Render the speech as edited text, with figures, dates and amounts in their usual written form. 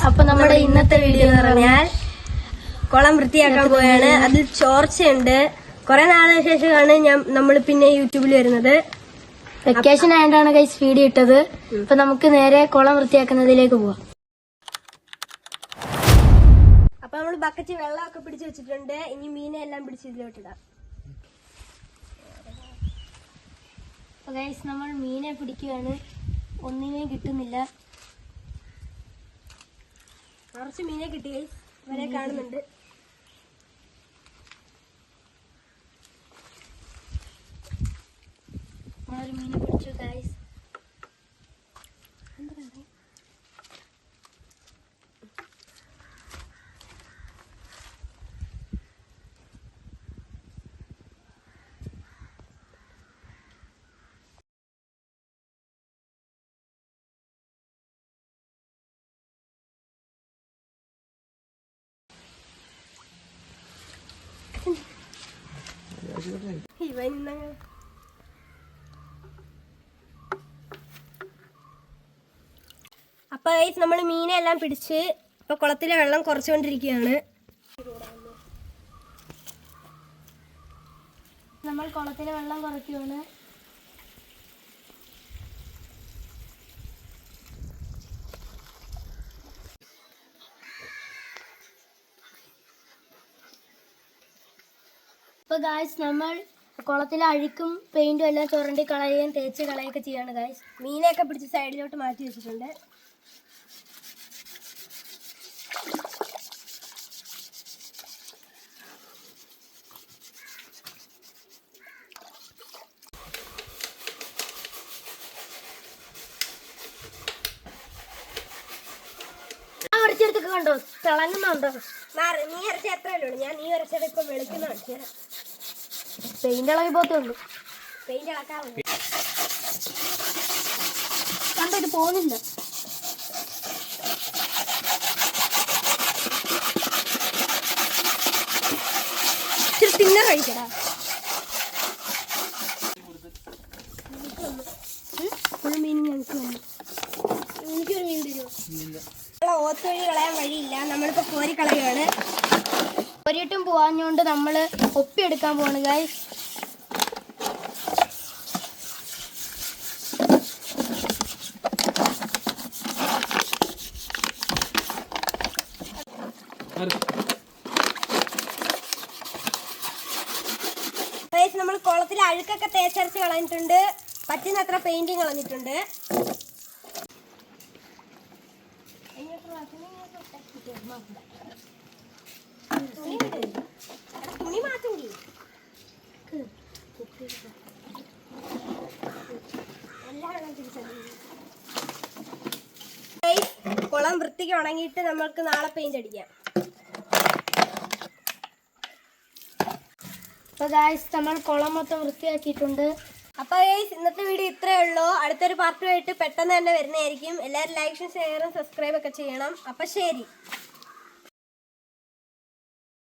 അപ്പൊ നമ്മുടെ ഇന്നത്തെ വീഡിയോ എന്ന് പറഞ്ഞാൽ കുളം വൃത്തിയാക്കാൻ പോയാണ്. അതിൽ ചോർച്ചയുണ്ട്. കുറെ നാളിന് ശേഷമാണ് നമ്മൾ പിന്നെ യൂട്യൂബിൽ വരുന്നത്. വെക്കേഷൻ ആയതുകൊണ്ടാണ് ഗൈസ് വീഡിയോ ഇട്ടത്. അപ്പൊ നമുക്ക് നേരെ കുളം വൃത്തിയാക്കുന്നതിലേക്ക് പോവാം. അപ്പൊ നമ്മൾ ബക്കറ്റ് വെള്ളമൊക്കെ പിടിച്ചു വെച്ചിട്ടുണ്ട്. ഇനി മീനെ എല്ലാം പിടിച്ച് ഇതിലോട്ടിടാം. അപ്പൊ ഗൈസ് നമ്മൾ മീനെ പിടിക്കുകയാണ്. ഒന്നിനെയും കിട്ടുന്നില്ല. കുറച്ച് മീനെ കിട്ടി ഗൈസ്, ഇവരെ കാണുന്നുണ്ട്. നമ്മളൊരു മീനെ പിടിച്ചു ഗൈസ്. അപ്പൊ ഗൈസ് നമ്മൾ മീനെ എല്ലാം പിടിച്ച് ഇപ്പൊ കുളത്തിലെ വെള്ളം കുറച്ചുകൊണ്ടിരിക്കുകയാണ്. നമ്മൾ കുളത്തിലെ വെള്ളം കുറയ്ക്കുകയാണ്. ഇപ്പൊ ഗായ്സ് നമ്മൾ കുളത്തിലെ അഴുക്കും പെയിന്റും എല്ലാം ചുരണ്ടി കളയുകയും തേച്ച് കളയുകയൊക്കെ ചെയ്യാണ് ഗായ്സ്. മീനെയൊക്കെ പിടിച്ച് സൈഡിലോട്ട് മാറ്റി വെച്ചിട്ടുണ്ട്. ഉരച്ചെടുത്തൊക്കെ കണ്ടോ, തിളങ്ങുന്നുണ്ടോ? നീ അരച്ച എത്രയല്ലേ ഉള്ളൂ? ഞാൻ നീ അരച്ചത് ഇപ്പൊ വെളുക്കുന്ന കാണിച്ചു. പെയിന്റ് ഇളകി പോത്തേ ഉള്ളൂ. പെയിന്റ് ഇളക്കാറുണ്ട്. കണ്ടോ, ഇത് പോകുന്നില്ല. ഇച്ചിരി തിന്നർ കഴിക്കടാ. ഫുൾ മീൻ ഞങ്ങൾക്ക് വന്നു. എനിക്കൊരു മീൻ തരുമോ? ഓത്തുവഴി കളയാൻ വഴിയില്ല, നമ്മളിപ്പോ കോരി കളയാണ്. ഒരിട്ടും പോവാഞ്ഞോണ്ട് നമ്മള് ഒപ്പിയെടുക്കാൻ പോവാണ് ഗൈസ്. നമ്മൾ കുളത്തിൽ അഴുക്കൊക്കെ തേച്ചരച്ച് കളഞ്ഞിട്ടുണ്ട്. പറ്റുന്നത്ര പെയിന്റിങ് കളഞ്ഞിട്ടുണ്ട്. തുണി മാറ്റണ്ടി. കുളം വൃത്തിക്ക് ഉണങ്ങിയിട്ട് നമ്മൾക്ക് നാളെ പെയിന്റ് അടിക്കാം. അപ്പൊ ഗായ്സ് നമ്മൾ കുളം മൊത്തം വൃത്തിയാക്കിയിട്ടുണ്ട്. അപ്പൊ ഗൈസ് ഇന്നത്തെ വീഡിയോ ഇത്രയേ ഉള്ളൂ. അടുത്തൊരു പാർട്ടുമായിട്ട് പെട്ടെന്ന് തന്നെ വരുന്നതായിരിക്കും. എല്ലാവരും ലൈക്കും ഷെയറും സബ്സ്ക്രൈബ് ഒക്കെ ചെയ്യണം. അപ്പൊ ശരി.